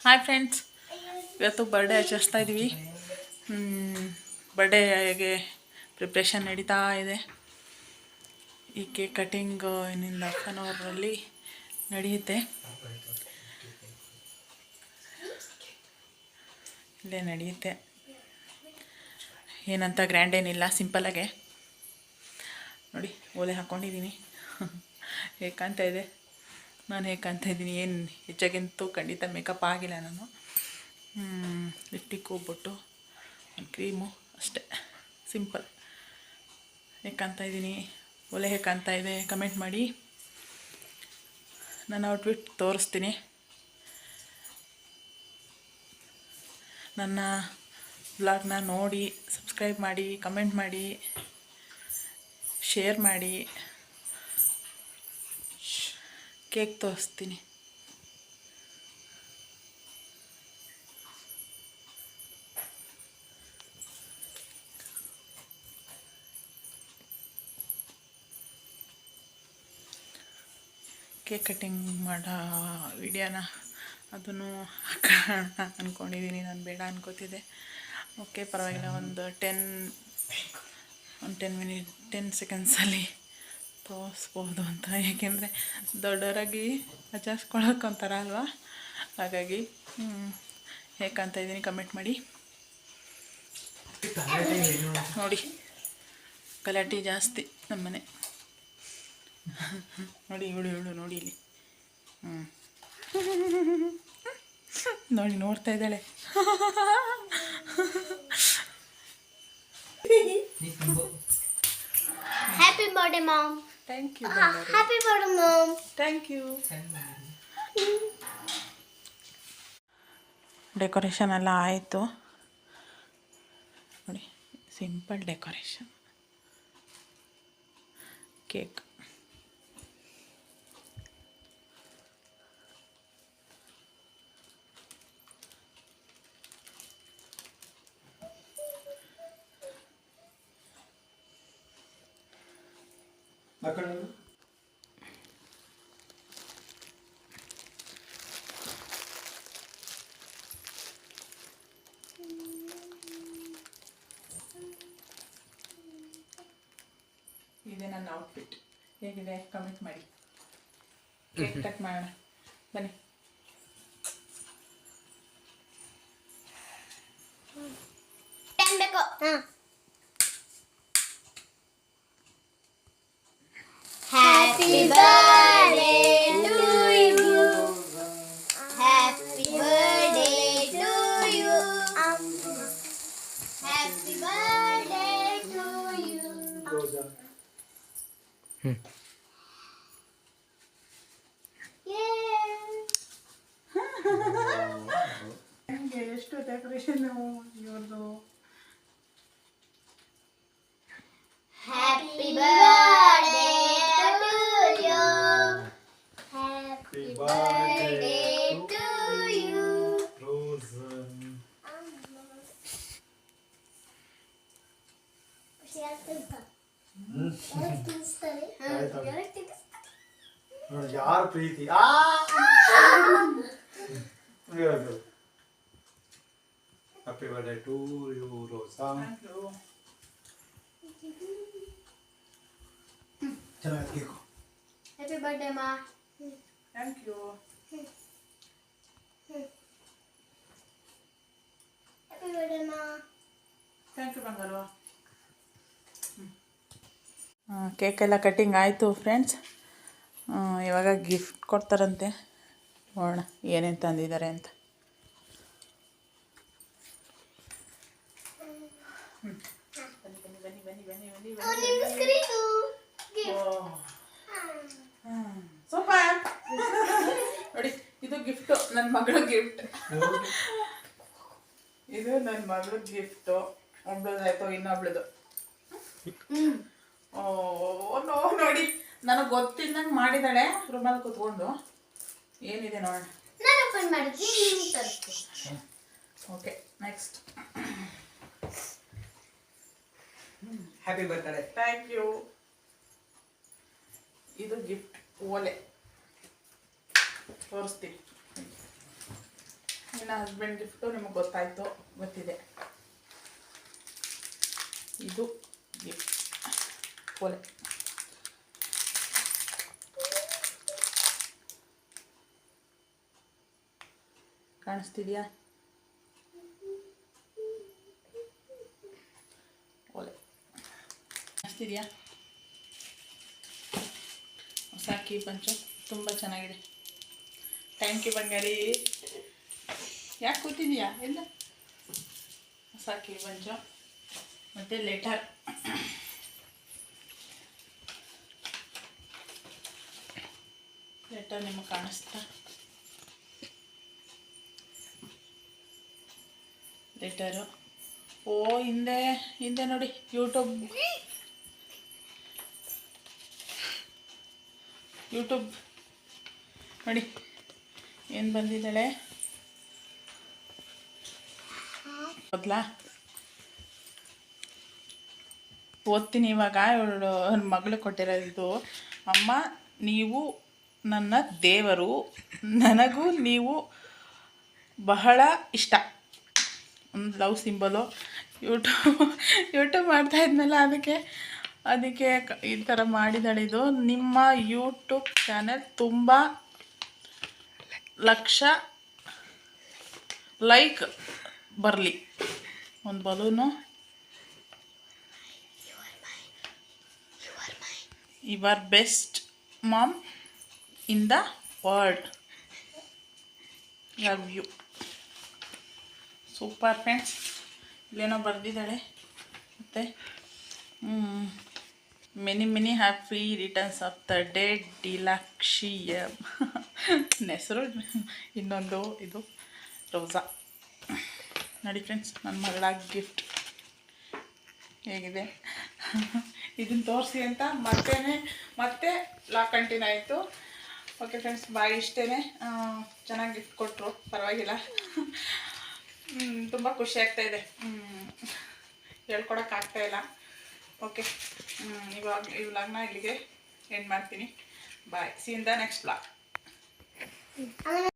Hi friends, ಇವತ್ತು birthday ಆಚರಿಸ್ತಾ ಇದ್ದೀವಿ. ಬರ್ಡೇಗೆ ಪ್ರಿಪ್ರೇಷನ್ ನಡೀತಾ ಇದೆ. ಈ ಕೇಕ್ ಕಟಿಂಗ್ ಇನ್ನಿಂದ ಹಾಫ್ ಆನ್ ಅವರಲ್ಲಿ ನಡೆಯುತ್ತೆ. ಇಲ್ಲೇ ನಡೆಯುತ್ತೆ. ಏನಂತ ಗ್ರ್ಯಾಂಡ್ ಏನಿಲ್ಲ, ಸಿಂಪಲ್ಲಾಗೆ ನೋಡಿ. ಓಲೆ ಹಾಕ್ಕೊಂಡಿದ್ದೀನಿ. ಹೇಗೆ ಕಾಣ್ತಾ ಇದೆ? ನಾನು ಹೇಗೆ ಕಾಣ್ತಾ ಇದ್ದೀನಿ? ಏನು ಹೆಚ್ಚಾಗಂತೂ ಖಂಡಿತ ಮೇಕಪ್ ಆಗಿಲ್ಲ. ನಾನು ಲಿಪ್ಟಿಕ್ ಹೋಗ್ಬಿಟ್ಟು ಒಂದು ಕ್ರೀಮು ಅಷ್ಟೇ, ಸಿಂಪಲ್. ಹೇಗೆ ಕಾಣ್ತಾ ಇದ್ದೀನಿ? ಒಲೆ ಹೇಗೆ ಕಾಣ್ತಾ ಇದೆ? ಕಮೆಂಟ್ ಮಾಡಿ. ನಾನು ಔಟ್ಫಿಟ್ ತೋರಿಸ್ತೀನಿ. ನನ್ನ ಬ್ಲಾಗ್ನ ನೋಡಿ ಸಬ್ಸ್ಕ್ರೈಬ್ ಮಾಡಿ, ಕಮೆಂಟ್ ಮಾಡಿ, ಶೇರ್ ಮಾಡಿ. ಕೇಕ್ ತೋರಿಸ್ತೀನಿ. ಕೇಕ್ ಕಟ್ಟಿಂಗ್ ಮಾಡೋ ವಿಡಿಯೋನ ಅದನ್ನು ಹಾಕೋಣ ಅಂದ್ಕೊಂಡಿದ್ದೀನಿ. ನಾನು ಬೇಡ ಅನ್ಕೋತಿದ್ದೆ. ಓಕೆ, ಪರವಾಗಿಲ್ಲ. ಒಂದು 10 ಸೆಕೆಂಡ್ಸಲ್ಲಿ ತೋರಿಸ್ಬೋದು ಅಂತ. ಏಕೆಂದರೆ ದೊಡ್ಡವರಾಗಿ ಆಚರಿಸ್ಕೊಳ್ಳೋಕ್ಕೊಂಥರ ಅಲ್ವಾ? ಹಾಗಾಗಿ ಹೇಗೆ ಕಾಣ್ತಾ ಇದ್ದೀನಿ ಕಮೆಂಟ್ ಮಾಡಿ. ನೋಡಿ, ಗಲಾಟೆ ಜಾಸ್ತಿ ನಮ್ಮನೆ. ನೋಡಿ, ಇವಳು ನೋಡಿ ಇಲ್ಲಿ. ನೋಡಿ, ನೋಡ್ತಾ ಇದ್ದಾಳೆ. Happy birthday mom. Thank you. Happy birthday mom. Thank you. Decoration ಎಲ್ಲ ಆಯಿತು. ನೋಡಿ, ಸಿಂಪಲ್ ಡೆಕೋರೇಷನ್. ಕೇಕ್ ಇದೆ ನನ್ನ ಔಟ್ಫಿಟ್. ಹೇಗಿದೆ ಕಮೆಂಟ್ ಮಾಡಿ. ಕೇಕ್ ಕಟ್ ಮಾಡೋಣ ಬನ್ನಿ. Happy birthday to you. Happy birthday to you. Happy birthday to you. ನನಗೆ ಎಷ್ಟು ಡೆಕೋರೇಷನ್ ಇವ್ರದ್ದು. Happy birthday to you. Happy birthday to you. ಯಾರ ಪ್ರೀತಿ happy birthday to you Rosa. ಚೆನ್ನಾಗಿ ಕೇಕು. ಹ್ಯಾಪಿ ಬರ್ಡೇ ಮಾ. Thank you. ಹ್ಯಾಪಿ ಬರ್ಡೇ ಮಾ. Thank you ಬಂಗಾರು. ಕೇಕೆಲ್ಲ ಕಟ್ಟಿಂಗ್ ಆಯಿತು ಫ್ರೆಂಡ್ಸ್. ಇವಾಗ ಗಿಫ್ಟ್ ಕೊಡ್ತಾರಂತೆ. ನೋಡೋಣ ಏನೇನು ತಂದಿದ್ದಾರೆ ಅಂತ. ಸೂಪರ್. ನೋಡಿ, ಇದು ಗಿಫ್ಟು, ನನ್ನ ಮಗಳ ಗಿಫ್ಟ್. ಇದು ನನ್ನ ಮಗಳ ಗಿಫ್ಟು. ಒಬ್ಳದಾಯ್ತು, ಇನ್ನೊಬ್ಳದು. ನೋಡಿ, ನನಗೆ ಗೊತ್ತಿಲ್ಲದಂಗೆ ಮಾಡಿದಾಳೆ ರೂಮಲ್ಲಿ ಕೂತ್ಕೊಂಡು. ಏನಿದೆ ನೋಡೋಣ. ನಾನು ಓಪನ್ ಮಾಡಿದ್ವಿ, ನೀವು ತರಿಸ್ತೀನಿ. Okay, next. Happy birthday. Thank you. ಇದು ಗಿಫ್ಟ್ ಓಲೆ ತೋರಿಸ್ತೀನಿ. ನನ್ನ ಹಸ್ಬೆಂಡ್ ಗಿಫ್ಟು ನಿಮಗೆ ಗೊತ್ತಾಯಿತು, ಗೊತ್ತಿದೆ. ಇದು ಗಿಫ್ಟ್ ಒಲೆ. ಕಾಣಿಸ್ತಿದ್ಯಾ? ಒಲೆ ಕಾಣಿಸ್ತಿದ್ಯಾ? ಹೊಸ ಕೀ ಪಂಚು ತುಂಬ ಚೆನ್ನಾಗಿದೆ. ಥ್ಯಾಂಕ್ ಯು ಬಂಗಾರಿ. ಯಾಕೆ ಕೂತಿದ್ಯಾ? ಎಲ್ಲ ಹೊಸ ಕೀ ಪಂಚು ಮತ್ತು ಲೆಟರ್. ಲೆಟರ್ ನಿಮಗೆ ಕಾಣಿಸ್ತಾ? ಲೆಟರು. ಓ ಹಿಂದೆ ಹಿಂದೆ ನೋಡಿ, ಯೂಟ್ಯೂಬ್ ನೋಡಿ ಏನು ಬಂದಿದ್ದಾಳೆ ಮೊದಲಾ. ಓದ್ತೀನಿ ಇವಾಗ. ಇವಳು ಮಗಳು ಕೊಟ್ಟಿರೋದು, ಅಮ್ಮ ನೀವು ನನ್ನ ದೇವರು, ನನಗೂ ನೀವು ಬಹಳ ಇಷ್ಟ. ಒಂದು ಲವ್ ಸಿಂಬಲು. ಯೂಟ್ಯೂಬ್ ಮಾಡ್ತಾ ಇದ್ನಲ್ಲ, ಅದಕ್ಕೆ ಈ ಥರ ಮಾಡಿದ್ದಾಳೆ. ಇದು ನಿಮ್ಮ ಯೂಟ್ಯೂಬ್ ಚಾನೆಲ್ ತುಂಬ ಲಕ್ಷ ಲೈಕ್ ಬರಲಿ. ಒಂದು balloon. You are best mom in the world. Love you. Super friends. ಇಲ್ಲೇನೋ ಬರೆದಿದ್ದಾಳೆ. ಮತ್ತು many happy returns of the day ಡಿಲಾಕ್ಷಿಯಮ್. ಹೆಸರು ಇನ್ನೊಂದು ಇದು ರೋಸಾ. ನೋಡಿ ಫ್ರೆಂಡ್ಸ್, ನನ್ನ ಮಗಳ ಗಿಫ್ಟ್ ಹೇಗಿದೆ. ಇದನ್ನು ತೋರಿಸಿ ಅಂತ ಮತ್ತೆ ಲಾಕ್ ಕಂಟಿನ್ಯೂ ಆಯಿತು. ಓಕೆ ಫ್ರೆಂಡ್ಸ್, ಬಾಯ್. ಇಷ್ಟೇ. ಚೆನ್ನಾಗಿ ಗಿಫ್ಟ್ ಕೊಟ್ಟರು, ಪರವಾಗಿಲ್ಲ. ತುಂಬ ಖುಷಿ ಆಗ್ತಾಯಿದೆ. ಹೇಳ್ಕೊಡೋಕ್ಕಾಗ್ತಾಯಿಲ್ಲ. ಓಕೆ, ಇವಾಗ ಈ ವ್ಲಾಗ್ನ ಇಲ್ಲಿಗೆ ಎಂಡ್ ಮಾಡ್ತೀನಿ. Bye. See in the next vlog.